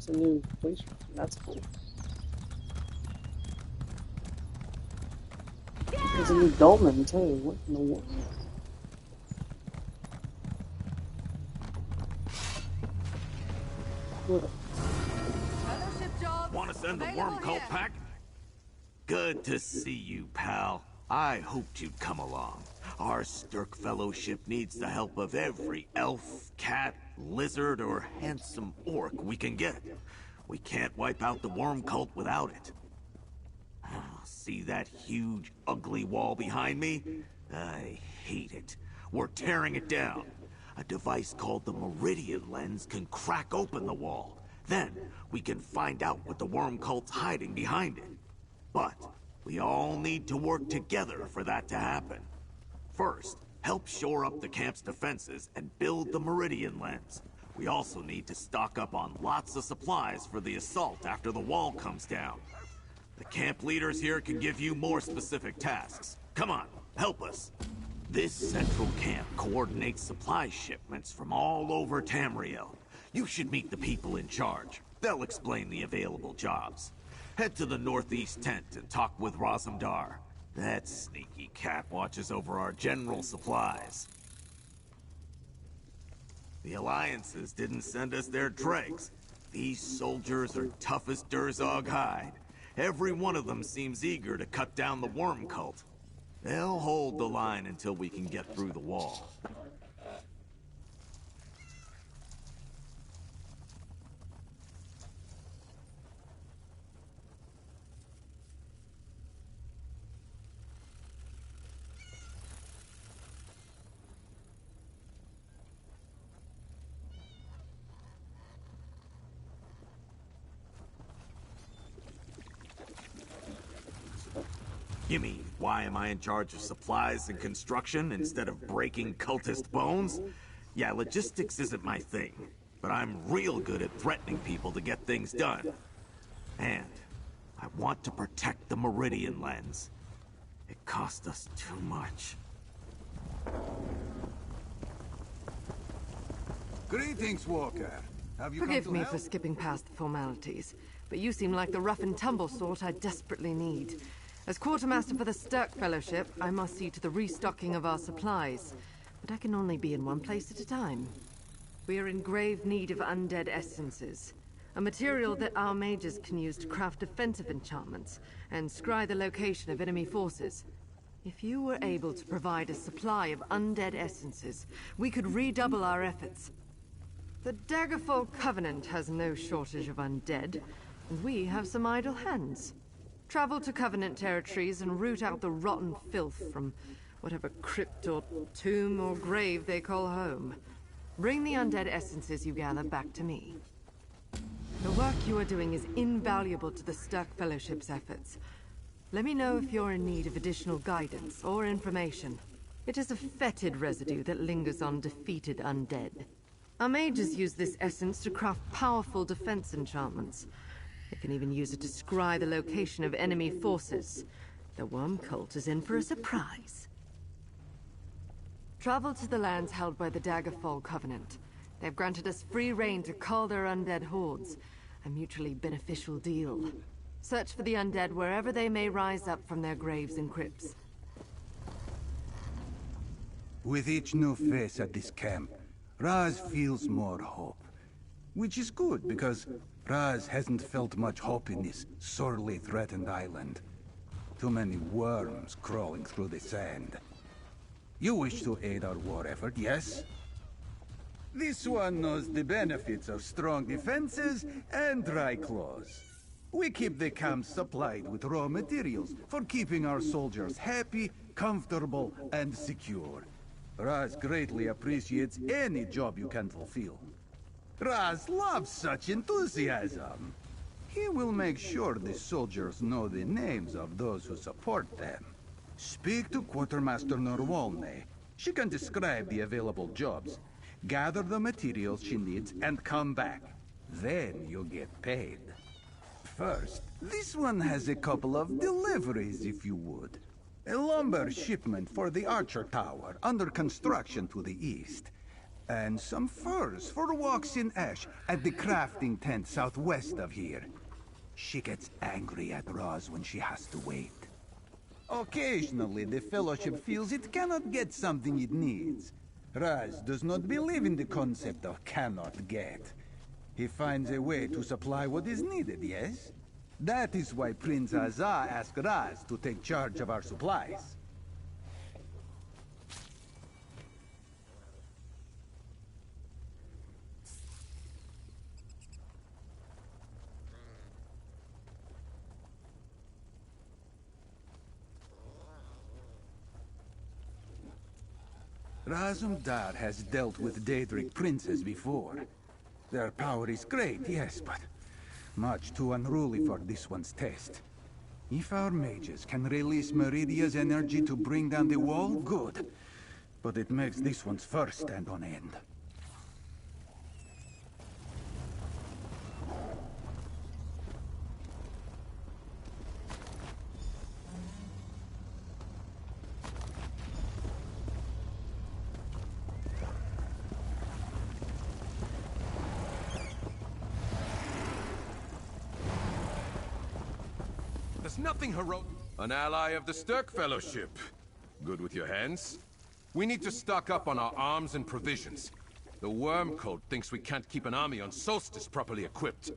It's a new police. That's cool. There's a new dolman too. What in the world? Want to send the worm cult pack? Good to see you, pal. I hoped you'd come along. Our Stirk Fellowship needs the help of every elf, cat, lizard, or handsome orc we can get. We can't wipe out the worm cult without it. See that huge, ugly wall behind me? I hate it. We're tearing it down. A device called the Meridian Lens can crack open the wall. Then, we can find out what the worm cult's hiding behind it. But, we all need to work together for that to happen. First, help shore up the camp's defenses and build the Meridian Lens. We also need to stock up on lots of supplies for the assault after the wall comes down. The camp leaders here can give you more specific tasks. Come on, help us. This central camp coordinates supply shipments from all over Tamriel. You should meet the people in charge. They'll explain the available jobs. Head to the northeast tent and talk with Razumdar. That sneaky cat watches over our general supplies. The alliances didn't send us their dregs. These soldiers are tough as Durzog hide. Every one of them seems eager to cut down the worm cult. They'll hold the line until we can get through the wall. You mean, why am I in charge of supplies and construction instead of breaking cultist bones? Yeah, logistics isn't my thing, but I'm real good at threatening people to get things done. And I want to protect the Meridian Lens. It cost us too much. Greetings, Walker. Have you Forgive come me to help? for skipping past the formalities, but you seem like the rough-and-tumble sort I desperately need. As quartermaster for the Stirk Fellowship, I must see to the restocking of our supplies, but I can only be in one place at a time. We are in grave need of undead essences, a material that our mages can use to craft defensive enchantments and scry the location of enemy forces. If you were able to provide a supply of undead essences, we could redouble our efforts. The Daggerfall Covenant has no shortage of undead, and we have some idle hands. Travel to Covenant territories and root out the rotten filth from whatever crypt or tomb or grave they call home. Bring the undead essences you gather back to me. The work you are doing is invaluable to the Stirk Fellowship's efforts. Let me know if you're in need of additional guidance or information. It is a fetid residue that lingers on defeated undead. Our mages use this essence to craft powerful defense enchantments. They can even use it to scry the location of enemy forces. The worm cult is in for a surprise. Travel to the lands held by the Daggerfall Covenant. They've granted us free reign to cull their undead hordes. A mutually beneficial deal. Search for the undead wherever they may rise up from their graves and crypts. With each new face at this camp, Raz feels more hope. Which is good, because Raz hasn't felt much hope in this sorely threatened island. Too many worms crawling through the sand. You wish to aid our war effort, yes? This one knows the benefits of strong defenses and dry claws. We keep the camp supplied with raw materials for keeping our soldiers happy, comfortable, and secure. Raz greatly appreciates any job you can fulfill. Raz loves such enthusiasm. He will make sure the soldiers know the names of those who support them. Speak to Quartermaster Norwalne. She can describe the available jobs. Gather the materials she needs and come back. Then you get paid. First, this one has a couple of deliveries, if you would. A lumber shipment for the Archer Tower, under construction to the east. And some furs for walks in ash at the crafting tent southwest of here. She gets angry at Roz when she has to wait. Occasionally, the Fellowship feels it cannot get something it needs. Raz does not believe in the concept of cannot get. He finds a way to supply what is needed, yes? That is why Prince Azah asked Raz to take charge of our supplies. Razumdar has dealt with Daedric princes before. Their power is great, yes, but much too unruly for this one's taste. If our mages can release Meridia's energy to bring down the wall, good. But it makes this one's fur stand on end. There's nothing heroic. An ally of the Sturk Fellowship. Good with your hands? We need to stock up on our arms and provisions. The Worm Cult thinks we can't keep an army on Solstice properly equipped.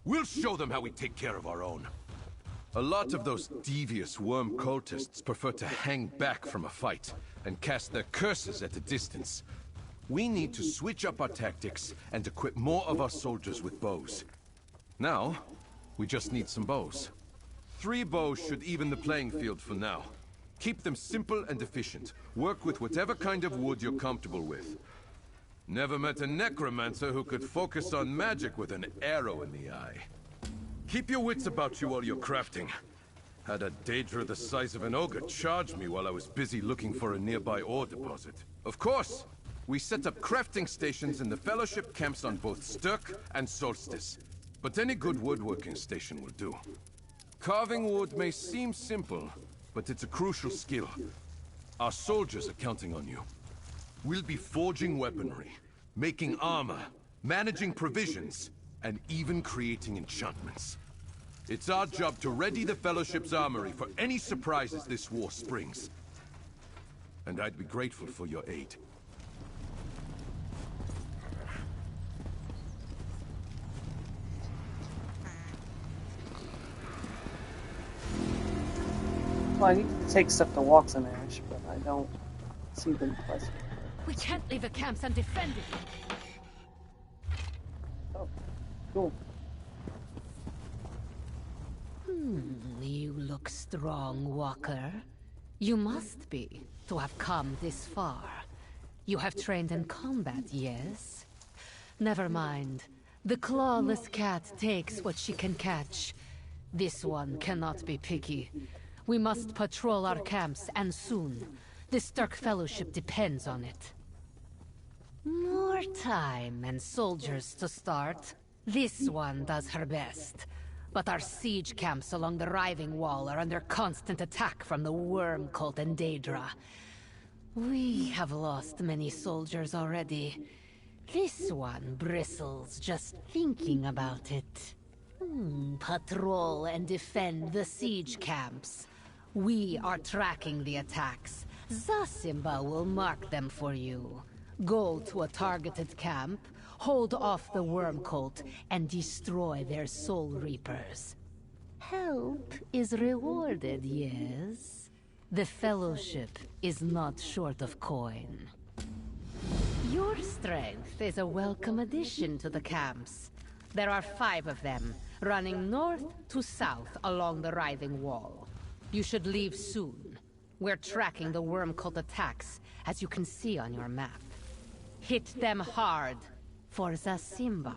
We'll show them how we take care of our own. A lot of those devious Worm Cultists prefer to hang back from a fight and cast their curses at a distance. We need to switch up our tactics and equip more of our soldiers with bows. Now, we just need some bows. 3 bows should even the playing field for now. Keep them simple and efficient. Work with whatever kind of wood you're comfortable with. Never met a necromancer who could focus on magic with an arrow in the eye. Keep your wits about you while you're crafting. Had a Daedra the size of an ogre charge me while I was busy looking for a nearby ore deposit. Of course, we set up crafting stations in the Fellowship camps on both Sturk and Solstice. But any good woodworking station will do. Carving wood may seem simple, but it's a crucial skill. Our soldiers are counting on you. We'll be forging weaponry, making armor, managing provisions, and even creating enchantments. It's our job to ready the Fellowship's armory for any surprises this war springs. And I'd be grateful for your aid. Well, I need to take stuff to walks in ash, but I don't see them pleasant. We can't leave the camps undefended. Oh, cool. You look strong, Walker. You must be, to have come this far. You have trained in combat, yes? Never mind. The clawless cat takes what she can catch. This one cannot be picky. We must patrol our camps, and soon. The Sturk Fellowship depends on it. More time and soldiers to start. This one does her best. But our siege camps along the Writhing Wall are under constant attack from the Worm Cult and Daedra. We have lost many soldiers already. This one bristles just thinking about it. Patrol and defend the siege camps. We are tracking the attacks. Zasimba will mark them for you. Go to a targeted camp, hold off the Worm Cult, and destroy their Soul Reapers. Help is rewarded, yes? The Fellowship is not short of coin. Your strength is a welcome addition to the camps. There are 5 of them, running north to south along the Writhing Wall. You should leave soon. We're tracking the Worm Cult attacks, as you can see on your map. Hit them hard, for Zasimba.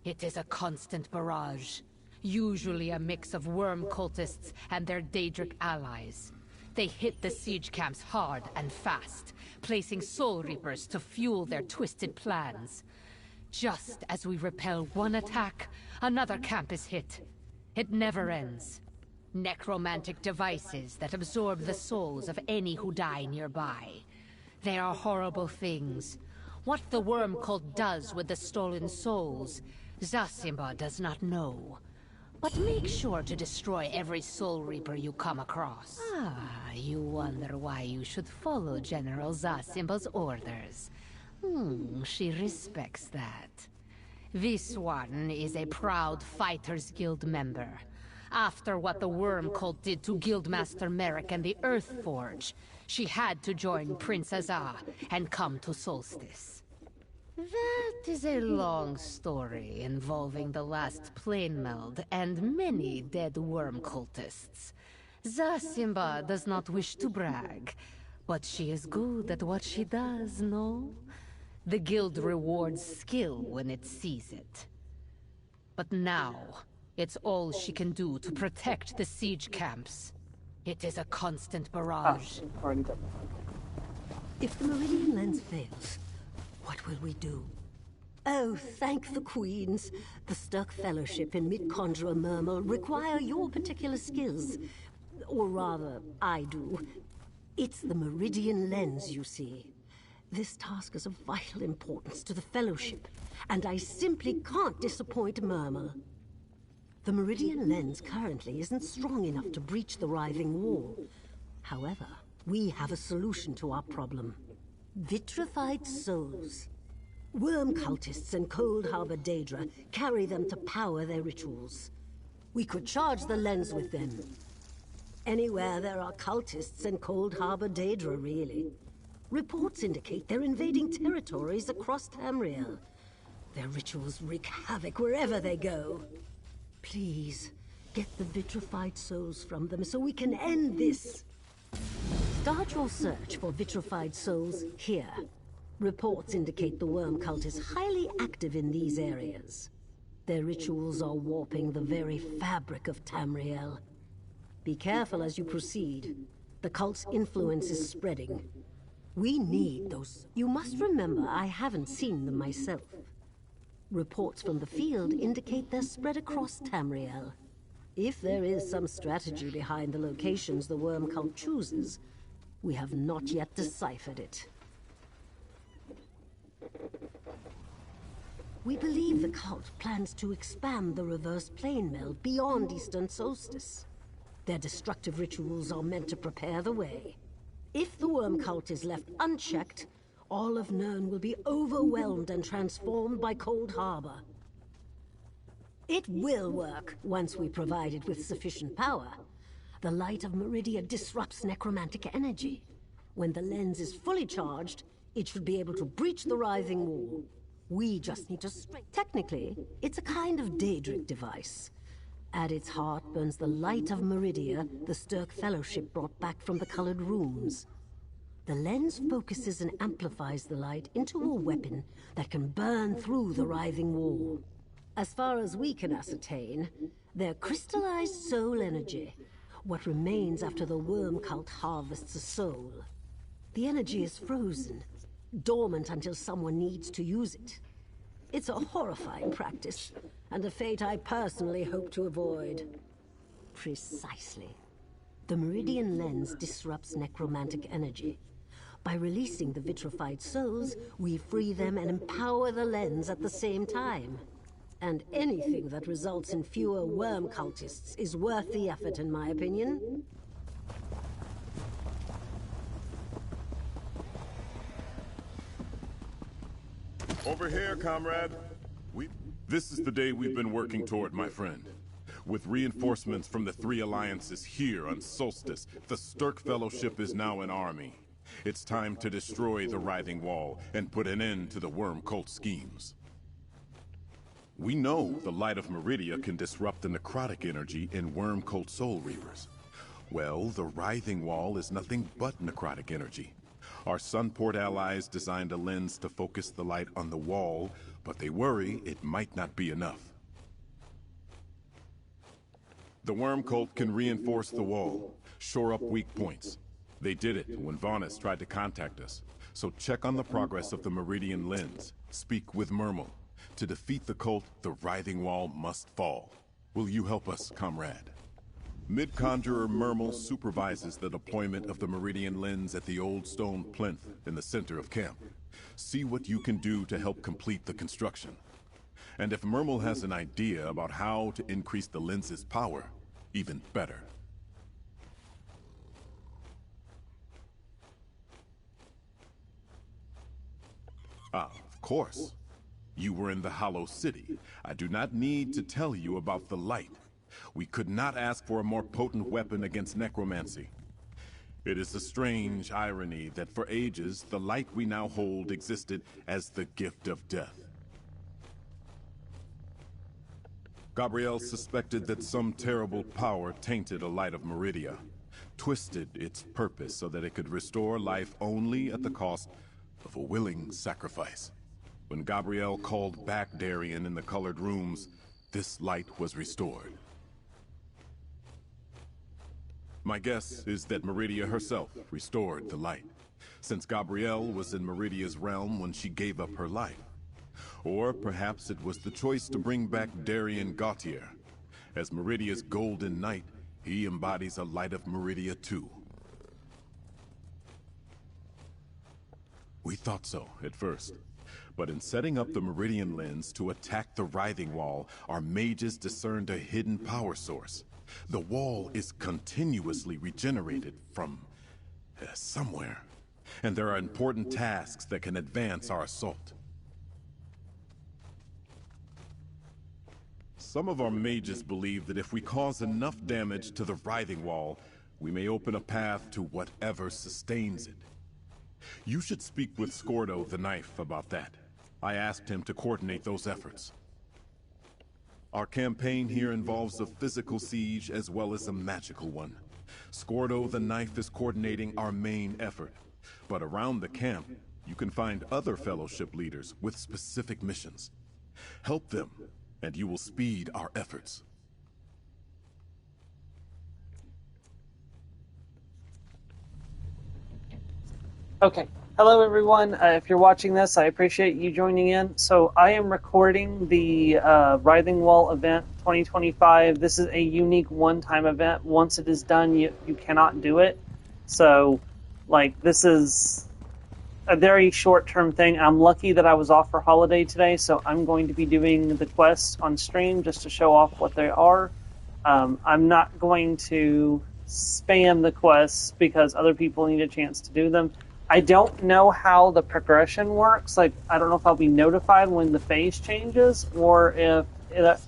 It is a constant barrage, usually a mix of Worm Cultists and their Daedric allies. They hit the siege camps hard and fast, placing Soul Reapers to fuel their twisted plans. Just as we repel one attack, another camp is hit. It never ends. Necromantic devices that absorb the souls of any who die nearby. They are horrible things. What the worm cult does with the stolen souls, Zasimba does not know. But make sure to destroy every Soul Reaper you come across. Ah, you wonder why you should follow General Zasimba's orders. She respects that. This one is a proud Fighters Guild member. After what the Worm Cult did to Guildmaster Merrick and the Earth Forge, she had to join Prince Azar and come to Solstice. That is a long story involving the last plane meld and many dead worm cultists. Zasimba does not wish to brag, but she is good at what she does, no? The guild rewards skill when it sees it. But now, it's all she can do to protect the siege camps. It is a constant barrage. Already done. If the Meridian Lens fails, what will we do? Oh, thank the Queens. The Sturk Fellowship and Mid-Conjurer Murmur require your particular skills. Or rather, I do. It's the Meridian Lens, you see. This task is of vital importance to the Fellowship, and I simply can't disappoint Murmur. The Meridian Lens currently isn't strong enough to breach the Writhing Wall. However, we have a solution to our problem. Vitrified souls. Worm cultists and Cold Harbor Daedra carry them to power their rituals. We could charge the lens with them. Anywhere there are cultists and Cold Harbor Daedra, really. Reports indicate they're invading territories across Tamriel. Their rituals wreak havoc wherever they go. Please, get the vitrified souls from them so we can end this. Start your search for vitrified souls here. Reports indicate the worm cult is highly active in these areas. Their rituals are warping the very fabric of Tamriel. Be careful as you proceed. The cult's influence is spreading. We need those. You must remember, I haven't seen them myself. Reports from the field indicate they're spread across Tamriel. If there is some strategy behind the locations the worm cult chooses, we have not yet deciphered it. We believe the cult plans to expand the reverse plane meld beyond Eastern Solstice. Their destructive rituals are meant to prepare the way. If the worm cult is left unchecked, all of Nirn will be overwhelmed and transformed by Cold Harbor. It will work once we provide it with sufficient power. The light of Meridia disrupts necromantic energy. When the lens is fully charged, it should be able to breach the Writhing Wall. We just need to Technically, it's a kind of Daedric device. At its heart burns the light of Meridia the Sturk Fellowship brought back from the colored rooms. The lens focuses and amplifies the light into a weapon that can burn through the Writhing Wall. As far as we can ascertain, they're crystallized soul energy, what remains after the worm cult harvests a soul. The energy is frozen, dormant until someone needs to use it. It's a horrifying practice, and a fate I personally hope to avoid. Precisely. The Meridian Lens disrupts necromantic energy. By releasing the vitrified souls, we free them and empower the lens at the same time. And anything that results in fewer worm cultists is worth the effort, in my opinion. Over here, comrade. This is the day we've been working toward, my friend. With reinforcements from the three alliances here on Solstice, the Sturk Fellowship is now an army. It's time to destroy the Writhing Wall and put an end to the Worm Cult schemes. We know the light of Meridia can disrupt the necrotic energy in Worm Cult Soul Reapers. Well, the Writhing Wall is nothing but necrotic energy. Our Sunport allies designed a lens to focus the light on the wall, but they worry it might not be enough. The Worm Cult can reinforce the wall, shore up weak points. They did it when Vonis tried to contact us. So check on the progress of the Meridian Lens. Speak with Murmel. To defeat the cult, the Writhing Wall must fall. Will you help us, comrade? Mid-Conjurer Murmel supervises the deployment of the Meridian Lens at the old stone plinth in the center of camp. See what you can do to help complete the construction. And if Mermal has an idea about how to increase the lens's power, even better. Ah, of course. You were in the Hollow City. I do not need to tell you about the light. We could not ask for a more potent weapon against necromancy. It is a strange irony that for ages, the light we now hold existed as the gift of death. Gabriel suspected that some terrible power tainted a light of Meridia, twisted its purpose so that it could restore life only at the cost of a willing sacrifice. When Gabriel called back Darien in the colored rooms, this light was restored. My guess is that Meridia herself restored the light, since Gabrielle was in Meridia's realm when she gave up her life. Or perhaps it was the choice to bring back Darien Gautier. As Meridia's golden knight, he embodies a light of Meridia too. We thought so at first. But in setting up the Meridian lens to attack the Writhing Wall, our mages discerned a hidden power source. The wall is continuously regenerated from somewhere. And there are important tasks that can advance our assault. Some of our mages believe that if we cause enough damage to the Writhing Wall, we may open a path to whatever sustains it. You should speak with Scordo the Knife about that. I asked him to coordinate those efforts. Our campaign here involves a physical siege as well as a magical one. Scordo the Knife is coordinating our main effort. But around the camp, you can find other Fellowship leaders with specific missions. Help them, and you will speed our efforts. Okay. Hello, everyone. If you're watching this, I appreciate you joining in. So I am recording the Writhing Wall event 2025. This is a unique one-time event. Once it is done, you cannot do it. So, like, this is a very short-term thing. I'm lucky that I was off for holiday today, so I'm going to be doing the quests on stream just to show off what they are. I'm not going to spam the quests because other people need a chance to do them. I don't know how the progression works. Like, I don't know if I'll be notified when the phase changes or if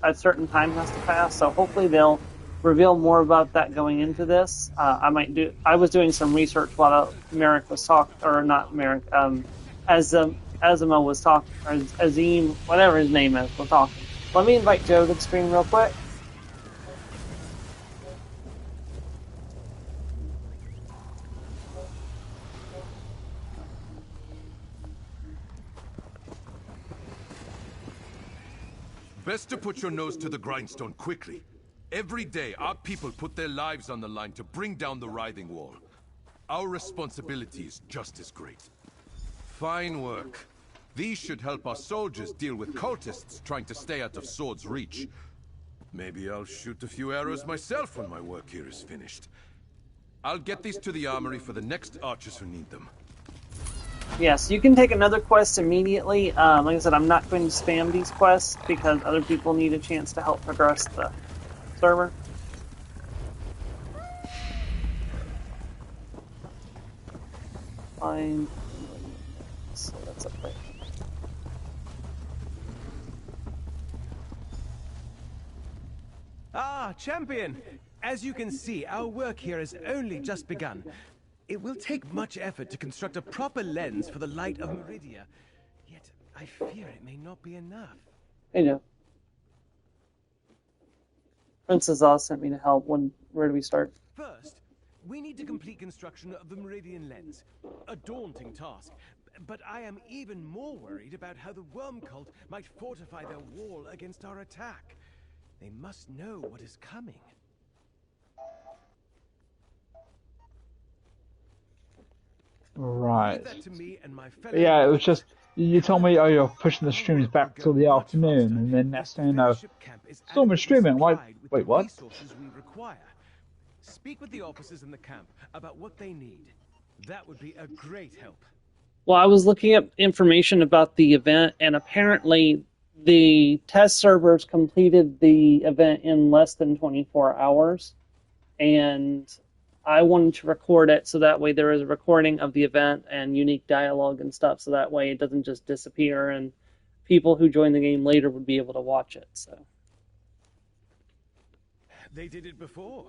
a certain time has to pass. So hopefully they'll reveal more about that going into this. I was doing some research while Merrick was talking, or not Merrick, Azima was talking, or Azim, whatever his name is, was talking. Let me invite Joe to the screen real quick. Best to put your nose to the grindstone quickly. Every day, our people put their lives on the line to bring down the Writhing Wall. Our responsibility is just as great. Fine work. These should help our soldiers deal with cultists trying to stay out of Sword's reach. Maybe I'll shoot a few arrows myself when my work here is finished. I'll get these to the armory for the next archers who need them. Yes, you can take another quest immediately. Like I said, I'm not going to spam these quests because other people need a chance to help progress the server. Fine. So that's up there. Ah, champion! As you can see, our work here has only just begun. It will take much effort to construct a proper lens for the light of Meridia. Yet, I fear it may not be enough. Hey, Joe. Princess Oz sent me to help. Where do we start? First, we need to complete construction of the Meridian lens. A daunting task. But I am even more worried about how the worm cult might fortify their wall against our attack. They must know what is coming. Right. Leave that to me and my fellow Yeah, it was just, you told me, oh, you're pushing the streams back till the afternoon, and then next thing you know, Storm is streaming. I'm like, wait, what? We require. Speak with the officers in the camp about what they need. That would be a great help. Well, I was looking up information about the event, and apparently the test servers completed the event in less than 24 hours. And I wanted to record it so that way there is a recording of the event and unique dialogue and stuff, so that way it doesn't just disappear and people who join the game later would be able to watch it. So They did it before.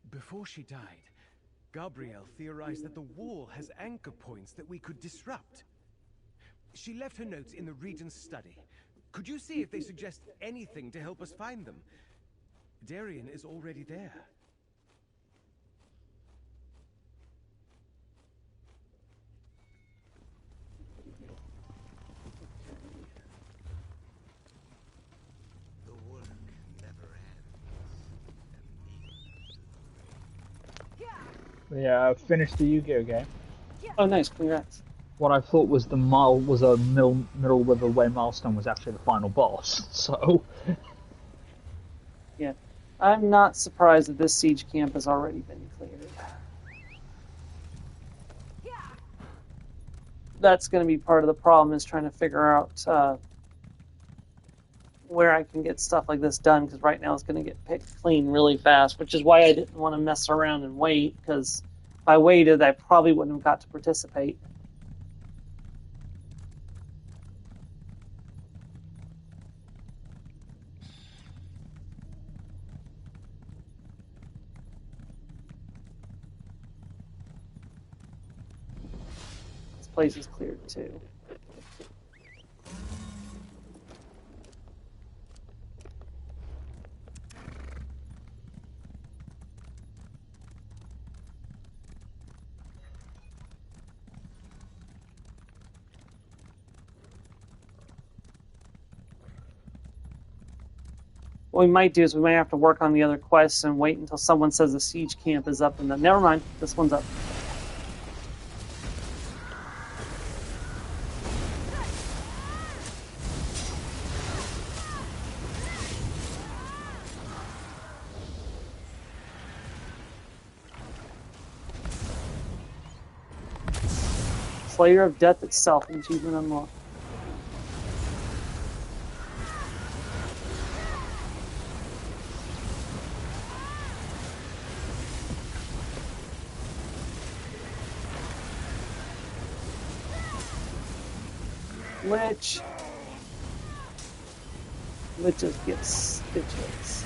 Before she died, Gabrielle theorized that the wall has anchor points that we could disrupt. She left her notes in the Regent's study. Could you see if they suggest anything to help us find them? Darien is already there. Yeah, I finished the Yu-Gi-Oh game. oh, nice, congrats. What I thought was a middle of the way milestone was actually the final boss. So Yeah, I'm not surprised that this siege camp has already been cleared. That's going to be part of the problem, is trying to figure out where I can get stuff like this done, because right now it's going to get picked clean really fast, which is why I didn't want to mess around and wait, because if I waited, I probably wouldn't have got to participate. This place is cleared too. What we might do is we might have to work on the other quests and wait until someone says the siege camp is up, and then never mind, this one's up. Slayer of Death itself, achievement unlocked. Liches get stitches.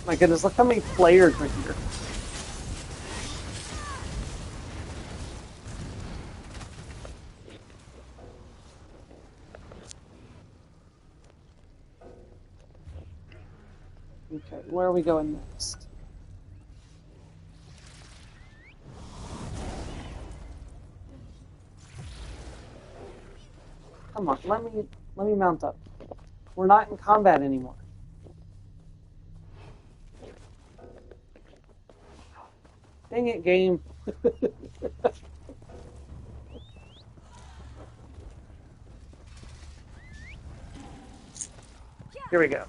My goodness, look how many players are here. Okay, where are we going next? Come on, let me mount up. We're not in combat anymore. Dang it, game. Here we go.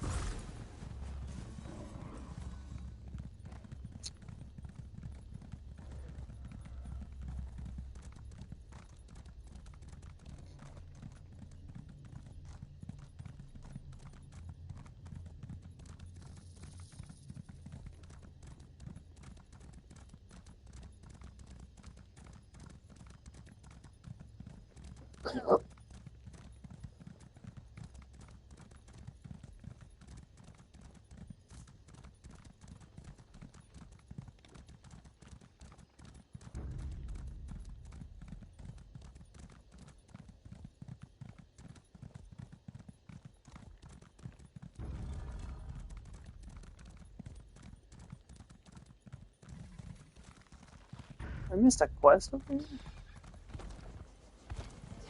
I missed a quest over here?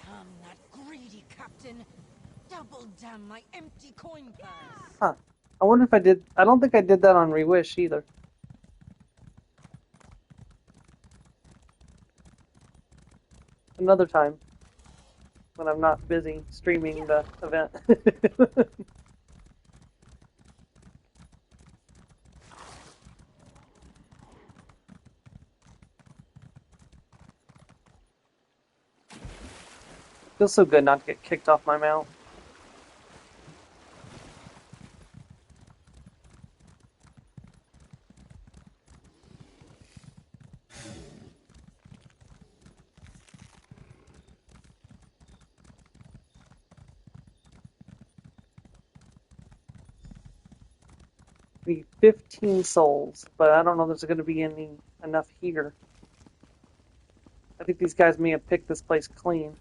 Damn that greedy captain! Double damn my empty coin purse! Huh. I wonder if I did. I don't think I did that on Rewish either. another time when I'm not busy streaming the event. Feels so good not to get kicked off my mount. Be 15 souls, but I don't know if there's going to be enough here. I think these guys may have picked this place clean.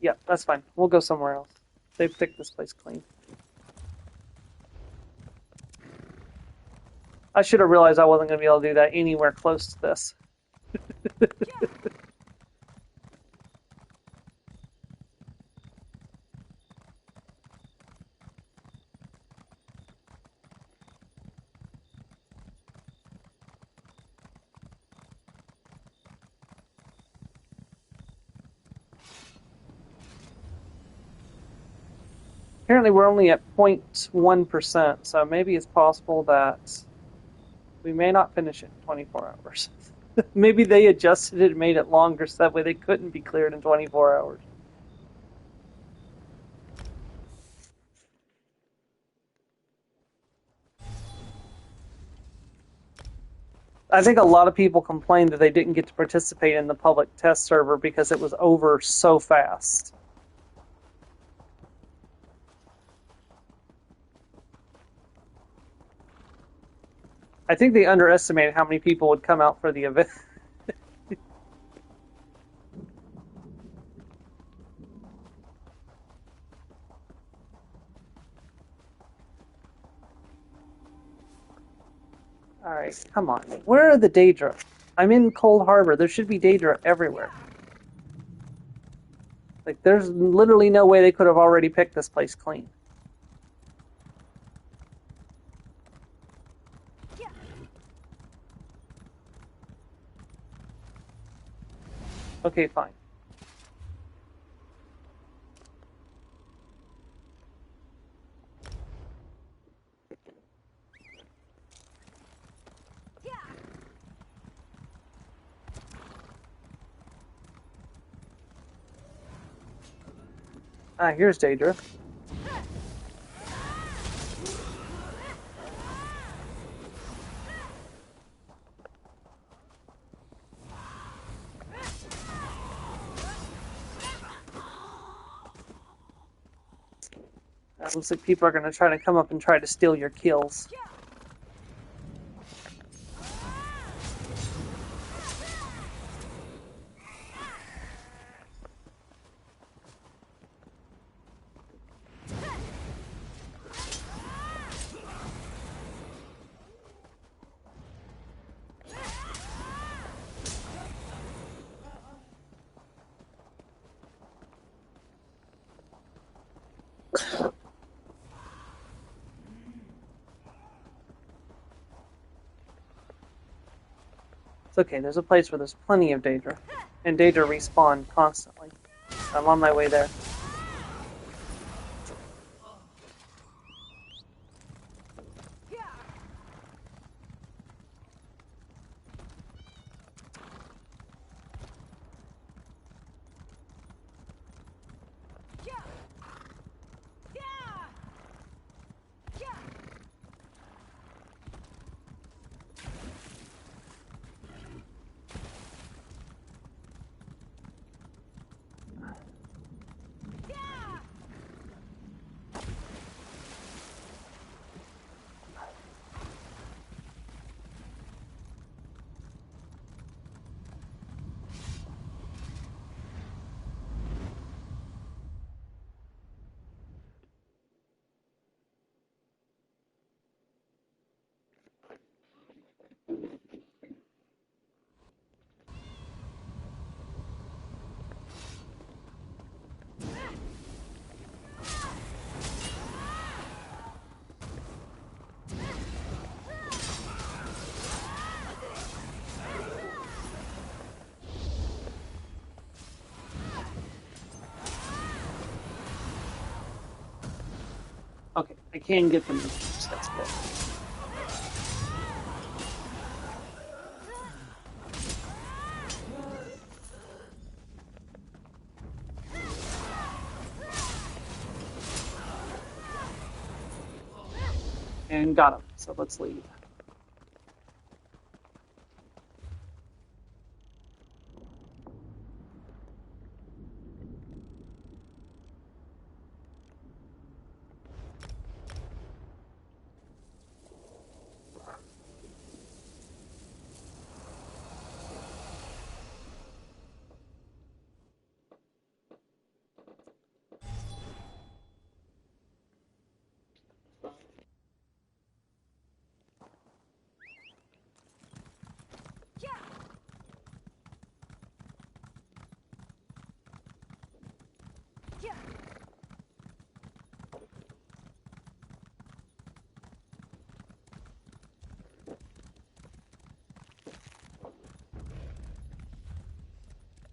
Yeah, that's fine. We'll go somewhere else. They've picked this place clean. I should have realized I wasn't going to be able to do that anywhere close to this. Apparently we're only at 0.1%, so maybe it's possible that we may not finish it in 24 hours. Maybe they adjusted it and made it longer so that way they couldn't be cleared in 24 hours. I think a lot of people complained that they didn't get to participate in the public test server because it was over so fast. I think they underestimated how many people would come out for the event. Alright, come on. Where are the Daedra? I'm in Cold Harbor. There should be Daedra everywhere. Like, there's literally no way they could have already picked this place clean. Okay, fine. Ah, here's Daedra. Looks like people are going to try to come up and try to steal your kills. It's okay, there's a place where there's plenty of Daedra. And Daedra respawn constantly. I'm on my way there. Okay, I can get them. That's good. And got him. So let's leave.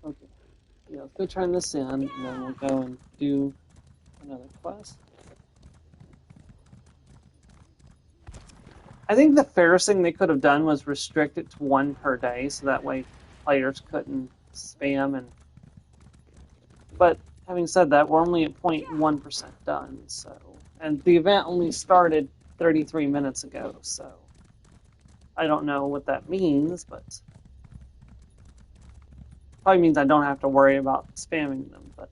Okay. Yeah, let's go turn this in, and then we'll go and do another quest. I think the fairest thing they could have done was restrict it to one per day, so that way players couldn't spam. But having said that, we're only at 0.1% done, so, and the event only started 33 minutes ago, so I don't know what that means, but probably means I don't have to worry about spamming them. But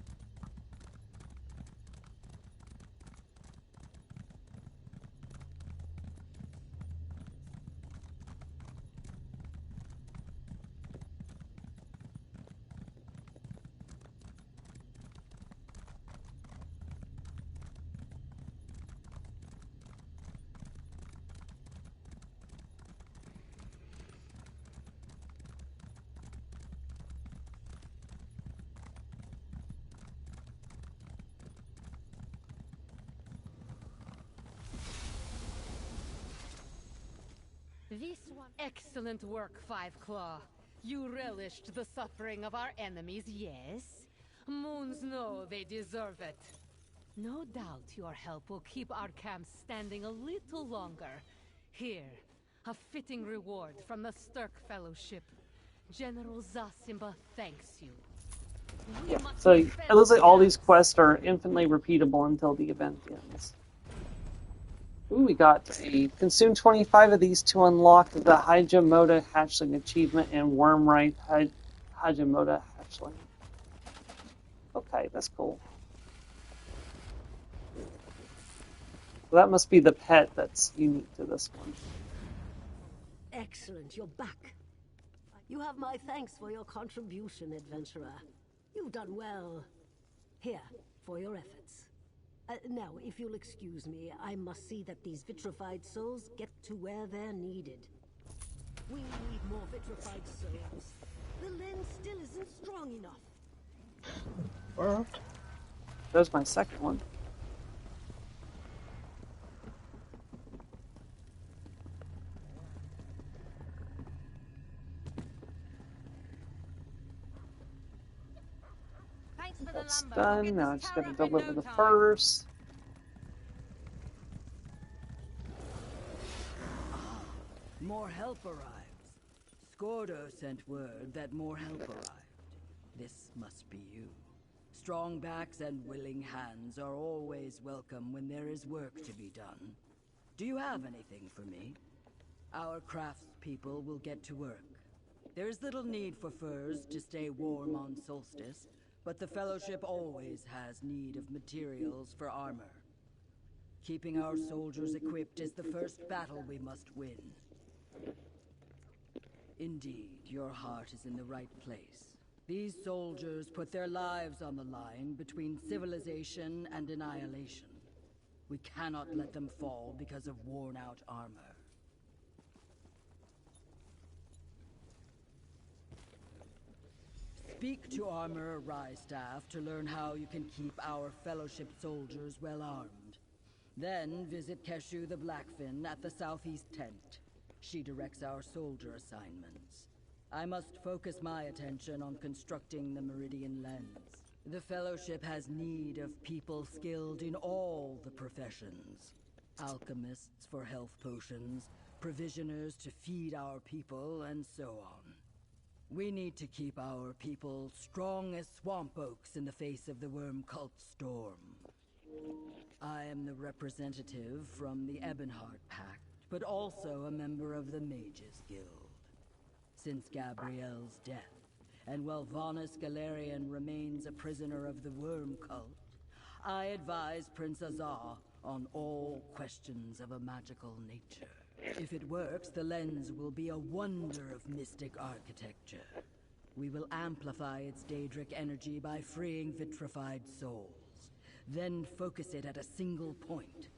This one. Excellent work, Five Claw. You relished the suffering of our enemies, yes? Moons know they deserve it. No doubt your help will keep our camp standing a little longer. Here, a fitting reward from the Sturk Fellowship. General Zasimba thanks you. yeah, so it looks like all these quests are infinitely repeatable until the event ends. Ooh, we got a consume 25 of these to unlock the Hajimoto Hatchling achievement and Wormripe Hajimoto Hatchling. Okay, that's cool. Well, that must be the pet that's unique to this one. Excellent, you're back. You have my thanks for your contribution, adventurer. You've done well. Here, for your efforts. Now, if you'll excuse me, I must see that these vitrified souls get to where they're needed. We need more vitrified souls. The lens still isn't strong enough. What? There's my second one. That's done. Now I just gotta deliver the first. More help arrives. Scordo sent word that more help arrived. This must be you. Strong backs and willing hands are always welcome when there is work to be done. Do you have anything for me? Our craftspeople will get to work. There is little need for furs to stay warm on Solstice, but the Fellowship always has need of materials for armor. Keeping our soldiers equipped is the first battle we must win. Indeed, your heart is in the right place. These soldiers put their lives on the line between civilization and annihilation. We cannot let them fall because of worn-out armor. Speak to Armorer Rystaff to learn how you can keep our Fellowship soldiers well armed. Then visit Keshu the Blackfin at the southeast tent. She directs our soldier assignments. I must focus my attention on constructing the Meridian Lens. The Fellowship has need of people skilled in all the professions. Alchemists for health potions, provisioners to feed our people, and so on. We need to keep our people strong as swamp oaks in the face of the worm cult storm. I am the representative from the Ebonheart Pact, but also a member of the Mages Guild. Since Gabrielle's death, and while Vanus Galerian remains a prisoner of the worm cult, I advise Prince Azar on all questions of a magical nature. If it works, the lens will be a wonder of mystic architecture. We will amplify its Daedric energy by freeing vitrified souls, then focus it at a single point.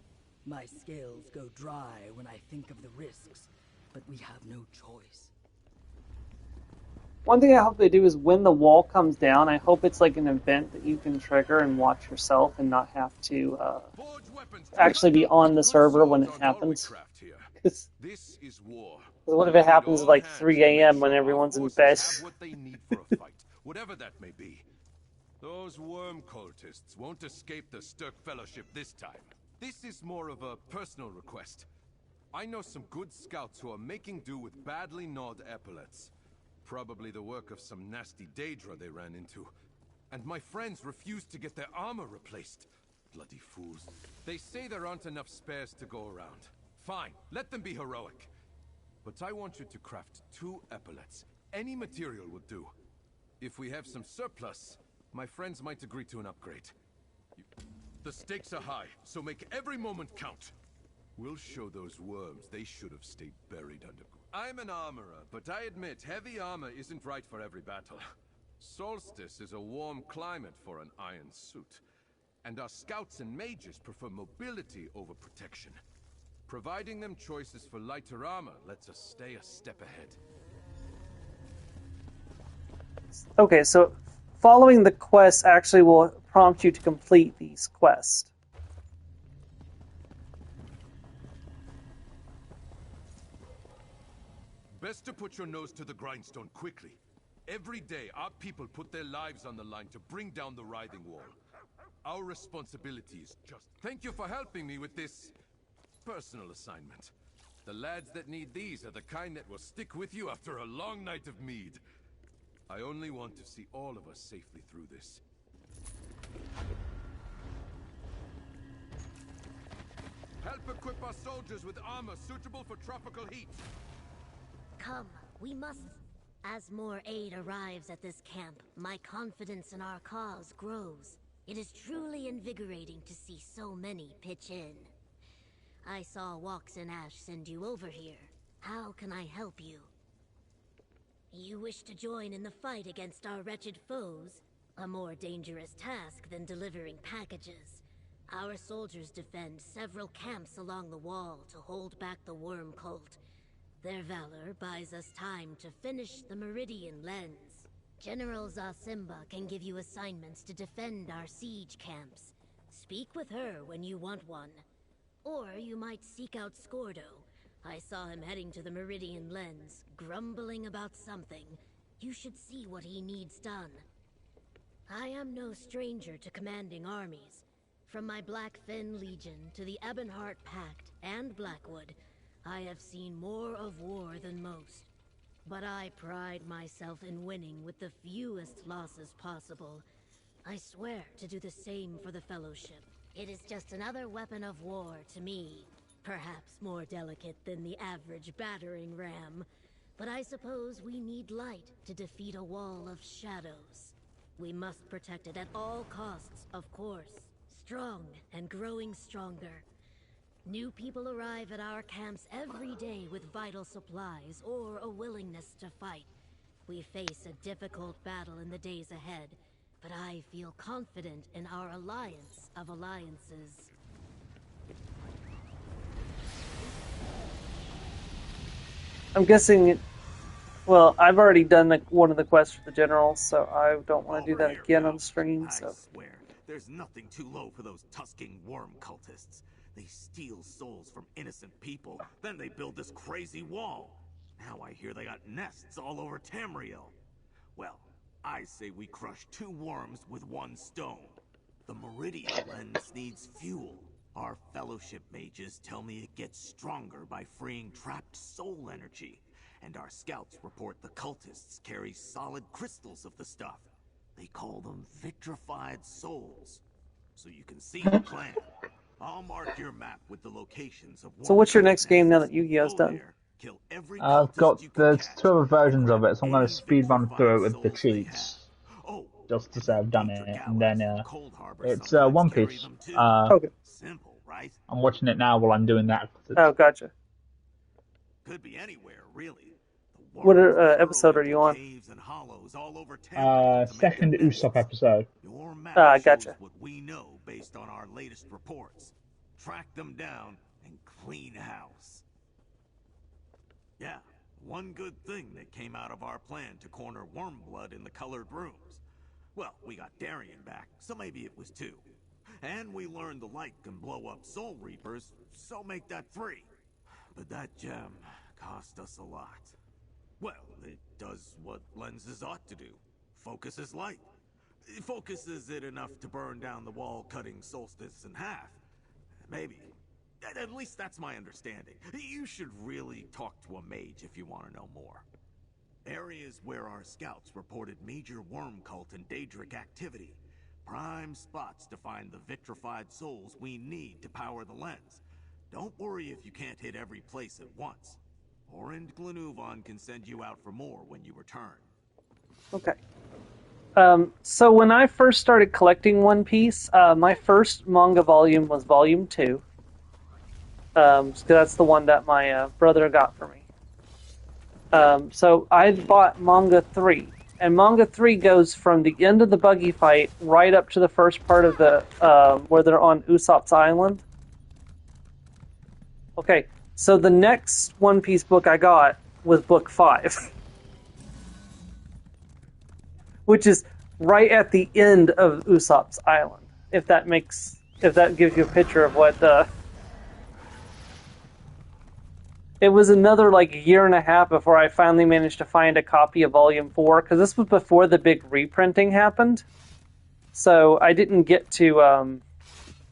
My scales go dry when I think of the risks, but we have no choice. One thing I hope they do is when the wall comes down, I hope it's like an event that you can trigger and watch yourself and not have to actually be on the server when it happens. Because what if it happens at like 3 a.m. when everyone's in bed? Whatever that may be. Those worm cultists won't escape the Sturk Fellowship this time. This is more of a personal request. I know some good scouts who are making do with badly gnawed epaulets. Probably the work of some nasty Daedra they ran into. And my friends refused to get their armor replaced. Bloody fools. They say there aren't enough spares to go around. Fine, let them be heroic. But I want you to craft 2 epaulets. Any material would do. If we have some surplus, my friends might agree to an upgrade. The stakes are high, so make every moment count. We'll show those worms they should have stayed buried underground. I'm an armorer, but I admit heavy armor isn't right for every battle. Solstice is a warm climate for an iron suit. And our scouts and mages prefer mobility over protection. Providing them choices for lighter armor lets us stay a step ahead. Okay, so following the quest actually will prompt you to complete these quests. Best to put your nose to the grindstone quickly. Every day, our people put their lives on the line to bring down the Writhing Wall. Our responsibility is just... Thank you for helping me with this... personal assignment. The lads that need these are the kind that will stick with you after a long night of mead. I only want to see all of us safely through this. Help equip our soldiers with armor suitable for tropical heat. Come, we must. As more aid arrives at this camp, my confidence in our cause grows. It is truly invigorating to see so many pitch in. I saw Walks and Ash send you over here. How can I help you? You wish to join in the fight against our wretched foes? A more dangerous task than delivering packages. Our soldiers defend several camps along the wall to hold back the worm cult. Their valor buys us time to finish the Meridian Lens. General Zasimba can give you assignments to defend our siege camps. Speak with her when you want one. Or you might seek out Scordo. I saw him heading to the Meridian Lens, grumbling about something. You should see what he needs done. I am no stranger to commanding armies. From my Blackfin Legion to the Ebonheart Pact and Blackwood, I have seen more of war than most. But I pride myself in winning with the fewest losses possible. I swear to do the same for the Fellowship. It is just another weapon of war to me. Perhaps more delicate than the average battering ram. But I suppose we need light to defeat a wall of shadows. We must protect it at all costs, of course. Strong and growing stronger. New people arrive at our camps every day with vital supplies or a willingness to fight. We face a difficult battle in the days ahead, but I feel confident in our alliance of alliances. I'm guessing, well, I've already done one of the quests for the generals, so I don't want to do that again on stream. So. I swear, there's nothing too low for those tusking worm cultists. They steal souls from innocent people, then they build this crazy wall. Now I hear they got nests all over Tamriel. Well, I say we crush 2 worms with 1 stone. The Meridian lens needs fuel. Our Fellowship mages tell me it gets stronger by freeing trapped soul energy. And our scouts report the cultists carry solid crystals of the stuff. They call them vitrified souls. So you can see the plan. I'll mark your map with the locations of So what's your next game now that Yu-Gi-Oh's done? Kill every I've cultist got you can there's catch, 2 other versions of grab it, so I'm going to any speed run vitrified through it with the souls they have. cheats, Oh, just to and say the I've done Daedra it. And gallows then from Cold Harbor it's sometimes One carry Piece. them too. Okay. Simple, right? I'm watching it now while I'm doing that. Oh, gotcha. Could be anywhere, really. The What worms episode burrow are you into on? caves and hollows all over Tamriel to make their Second nests. Usopp episode. Your map Gotcha. shows what we know based on our latest reports. Track them down and clean house. Yeah, one good thing that came out of our plan to corner Wormblood in the colored rooms. Well, we got Darien back, so maybe it was 2. And we learned the light can blow up Soul Reapers, so make that 3. But that gem cost us a lot. Well, it does what lenses ought to do. Focuses light. It focuses it enough to burn down the wall, cutting Solstice in half. Maybe. At least that's my understanding. You should really talk to a mage if you want to know more. Areas where our scouts reported major worm cult and Daedric activity. Prime spots to find the vitrified souls we need to power the lens. Don't worry if you can't hit every place at once. Orand Glenuvon can send you out for more when you return. Okay. So when I first started collecting One Piece, my first manga volume was Volume 2. So that's the one that my brother got for me. So I bought Manga 3. And Manga 3 goes from the end of the buggy fight right up to the first part of the where they're on Usopp's Island. Okay, so the next One Piece book I got was book 5. Which is right at the end of Usopp's Island. If that gives you a picture of what it was another year and a half before I finally managed to find a copy of Volume 4, because this was before the big reprinting happened. So I didn't get to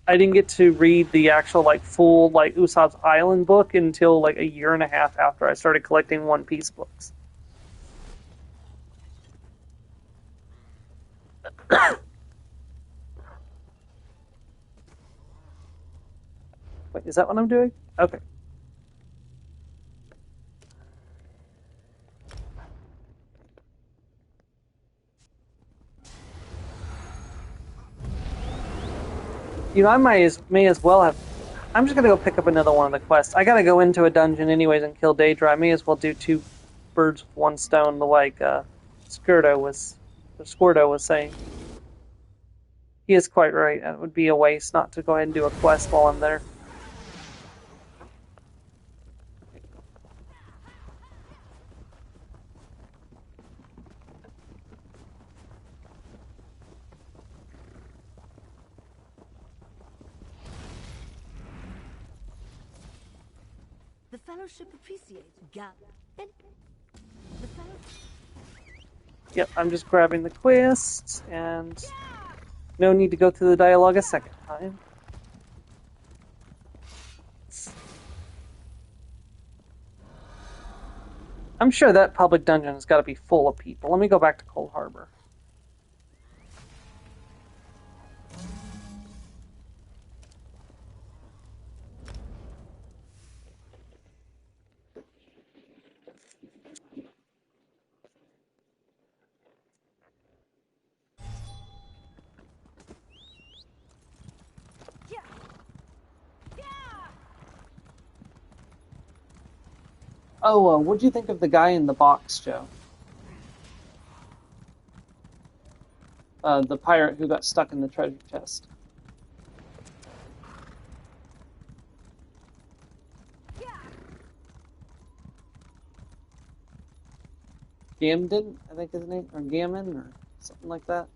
read the actual full Usopp's Island book until a year and a half after I started collecting One Piece books. Wait, is that what I'm doing? Okay. I may as well have. I'm just gonna go pick up another one of the quests. I gotta go into a dungeon anyways and kill Daedra. I may as well do 2 birds with 1 stone, Squirto was saying. He is quite right. It would be a waste not to go ahead and do a quest while I'm there. The Fellowship appreciates Gap. And the Fellowship. Yep, I'm just grabbing the quest, and no need to go through the dialogue a second time. I'm sure that public dungeon has got to be full of people. Let me go back to Cold Harbor. Oh, what'd you think of the guy in the box, Joe? The pirate who got stuck in the treasure chest. Gamden, I think his name, or Gammon, or something like that.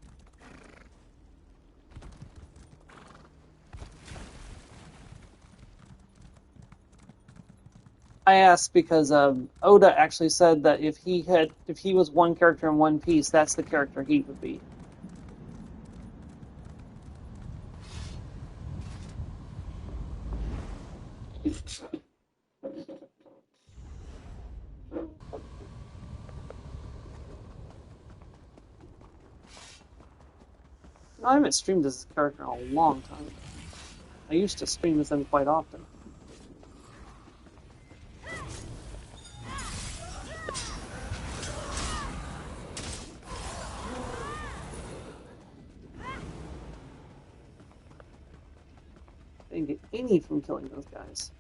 I asked because Oda actually said that if he was one character in One Piece, that's the character he would be. I haven't streamed this character in a long time. I used to stream with him quite often. I didn't get any from killing those guys.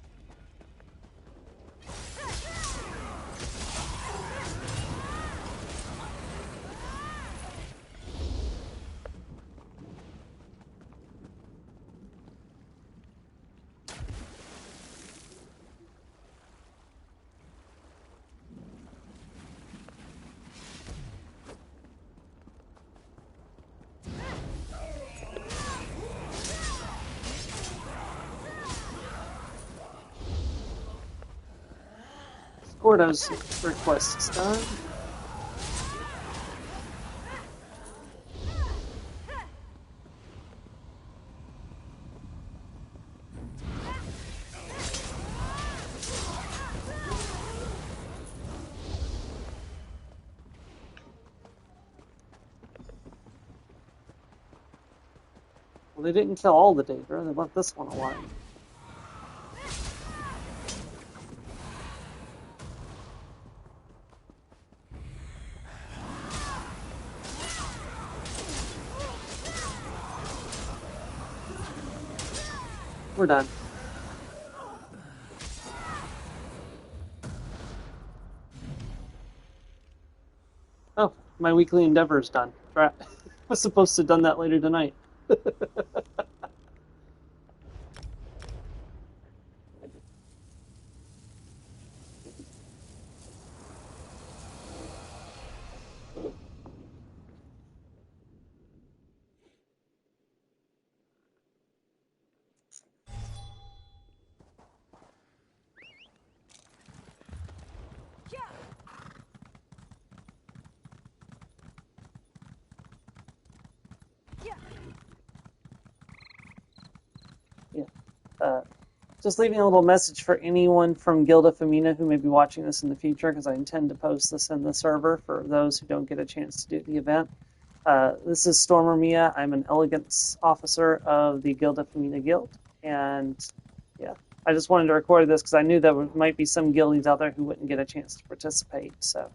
Gordo's request is done. Well, they didn't kill all the Daedra, they left this one alive. We're done. Oh, my weekly endeavor is done. I was supposed to have done that later tonight. Just leaving a little message for anyone from Guild of Femina who may be watching this in the future, because I intend to post this in the server for those who don't get a chance to do the event. This is Stormer Mia. I'm an elegance officer of the Guild of Femina Guild, and yeah, I just wanted to record this because I knew there might be some guildies out there who wouldn't get a chance to participate. So,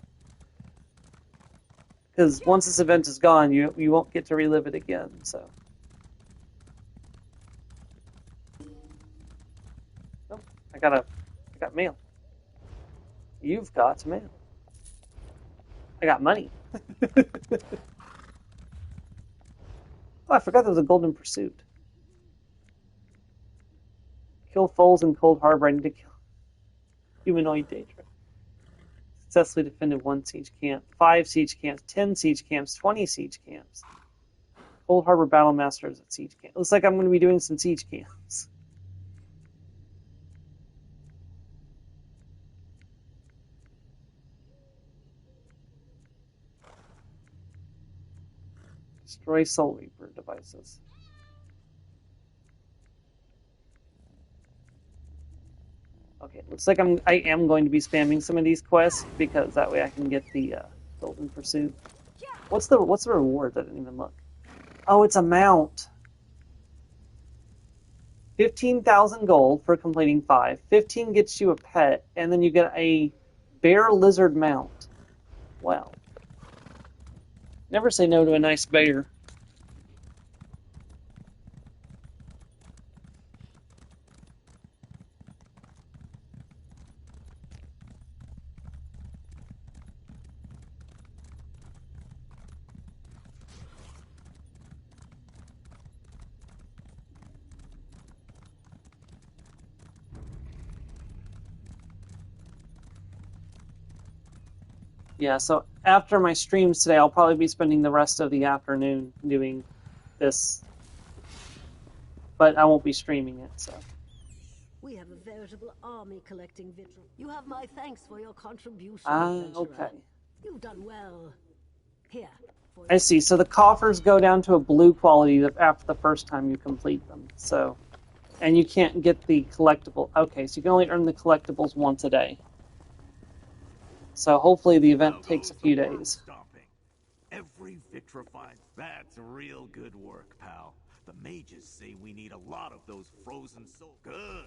because once this event is gone, you won't get to relive it again. So. I got mail. You've got mail. I got money. Oh, I forgot there was a golden pursuit. Kill foes in Cold Harbor. I need to kill humanoid Daedra. Successfully defended 1 siege camp, 5 siege camps, 10 siege camps, 20 siege camps. Cold Harbor Battle Masters at siege camp. Looks like I'm going to be doing some siege camps. Destroy Soul Reaper devices. Okay, looks like I am going to be spamming some of these quests because that way I can get the Golden Pursuit. What's the reward? I didn't even look. Oh, it's a mount. 15,000 gold for completing 5. 15 gets you a pet, and then you get a bear lizard mount. Wow. Never say no to a nice bear. Yeah, so after my streams today, I'll probably be spending the rest of the afternoon doing this. But I won't be streaming it, so. We have a veritable army collecting vitriol. You have my thanks for your contribution, Okay. adventurer. You've done well. Here. I see. So the coffers go down to a blue quality after the first time you complete them. So, and you can't get the collectible. Okay, so you can only earn the collectibles once a day. So hopefully the event takes a few days. Every vitrified. That's real good work, pal. The mages say we need a lot of those frozen souls. Good.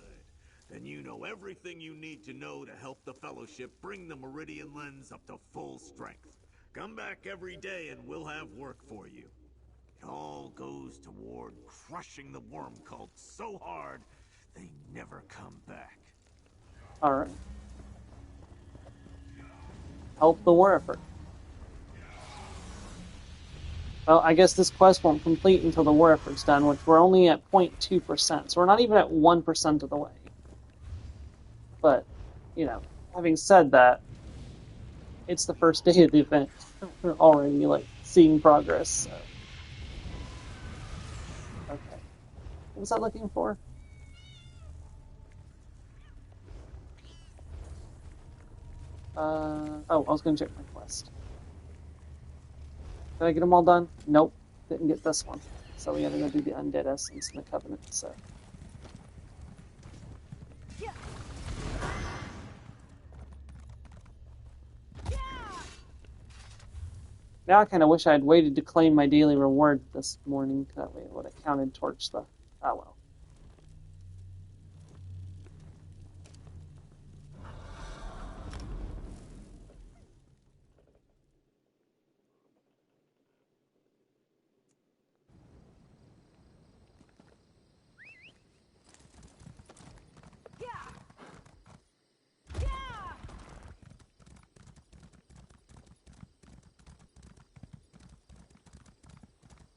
Then you know everything you need to know to help the Fellowship bring the Meridian Lens up to full strength. Come back every day and we'll have work for you. It all goes toward crushing the worm cult so hard they never come back. Alright. Help the Writhing. Well, I guess this quest won't complete until the Writhing's done, which we're only at 0.2%, so we're not even at 1% of the way. But, you know, having said that, it's the first day of the event. We're already, like, seeing progress, so. Okay. What was I looking for? Oh, I was gonna check my quest. Did I get them all done? Nope. Didn't get this one. So we gotta go do the Undead Essence and the Covenant, so. Now I kind of wish I had waited to claim my daily reward this morning. That way it would have counted towards the... Oh well.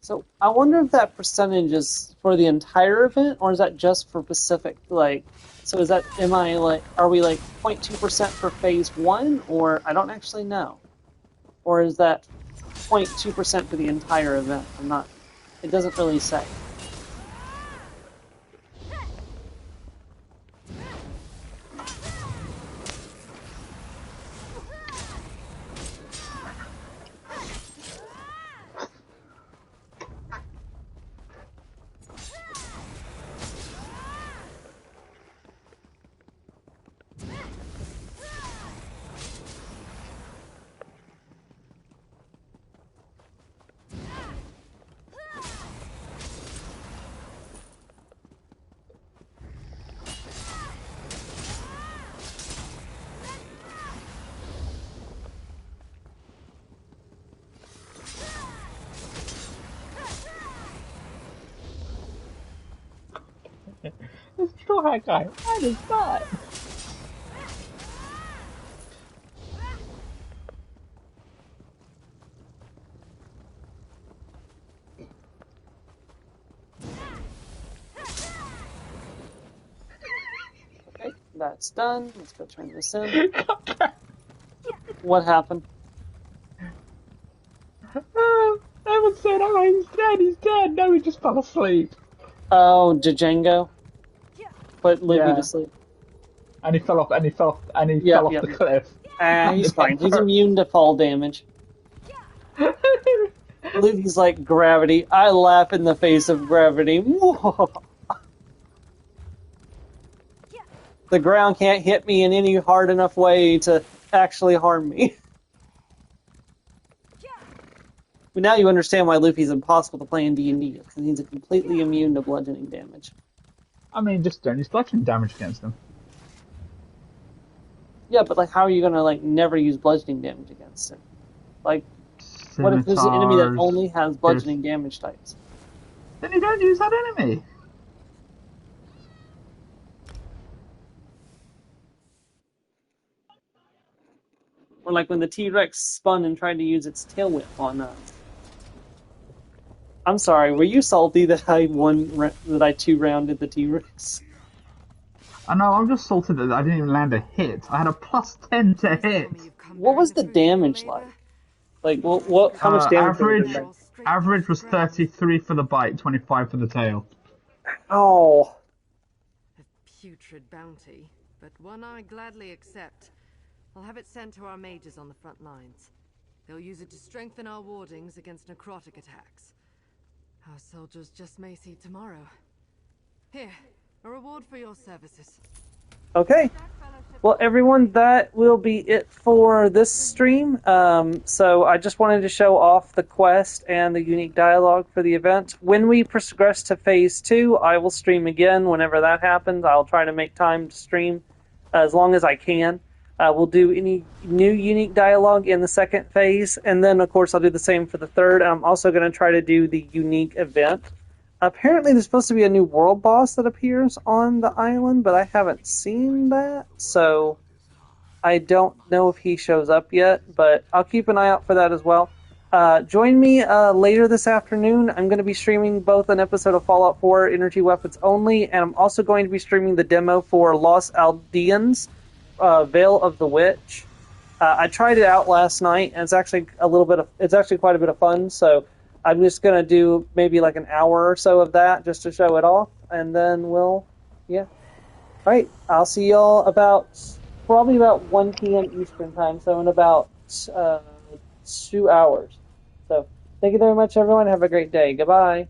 So I wonder if that percentage is for the entire event, or is that just for Pacific? Like, so is that are we like 0.2% for phase 1, or I don't actually know, or is that 0.2% for the entire event? I'm not. It doesn't really say. The straw hat guy. What is that? Okay, that's done. Let's go turn this in. What happened? Evan said, "Oh, he's dead." No, he just fell asleep. Oh, Django put Libby to sleep. And he fell off. And he fell off the cliff. He's fine. He's immune to fall damage. Libby's like gravity. I laugh in the face of gravity. The ground can't hit me in any hard enough way to actually harm me. But now you understand why Luffy's impossible to play in D&D, because he's completely immune to bludgeoning damage. I mean, just don't use bludgeoning damage against him. Yeah, but like, how are you gonna like never use bludgeoning damage against him? Like, what if there's an enemy that only has bludgeoning damage types? Then you don't use that enemy. Or like when the T-Rex spun and tried to use its tail whip on I'm sorry, were you salty that I two-rounded the T-Rex? I know, I'm just salted that I didn't even land a hit. I had a +10 to hit. What was the damage like? Like, what? How much damage? Average was 33 for the bite, 25 for the tail. Oh. putrid bounty, but one I gladly accept. I'll have it sent to our mages on the front lines. They'll use it to strengthen our wardings against necrotic attacks. Our soldiers just may see tomorrow. Here, a reward for your services. Okay. Well, everyone, that will be it for this stream. So I just wanted to show off the quest and the unique dialogue for the event. When we progress to Phase 2, I will stream again. Whenever that happens, I'll try to make time to stream as long as I can. We'll do any new unique dialogue in the second phase, and then, of course, I'll do the same for the third. I'm also going to try to do the unique event. Apparently, there's supposed to be a new world boss that appears on the island, but I haven't seen that, so I don't know if he shows up yet, but I'll keep an eye out for that as well. Join me later this afternoon. I'm going to be streaming both an episode of Fallout 4 Energy Weapons Only, and I'm also going to be streaming the demo for Los Aldeans, Veil of the Witch. I tried it out last night, and it's actually quite a bit of fun, so I'm just going to do maybe like an hour or so of that just to show it off, and then yeah. Alright, I'll see y'all probably about 1 p.m. Eastern time, so in about 2 hours. So, thank you very much, everyone. Have a great day. Goodbye.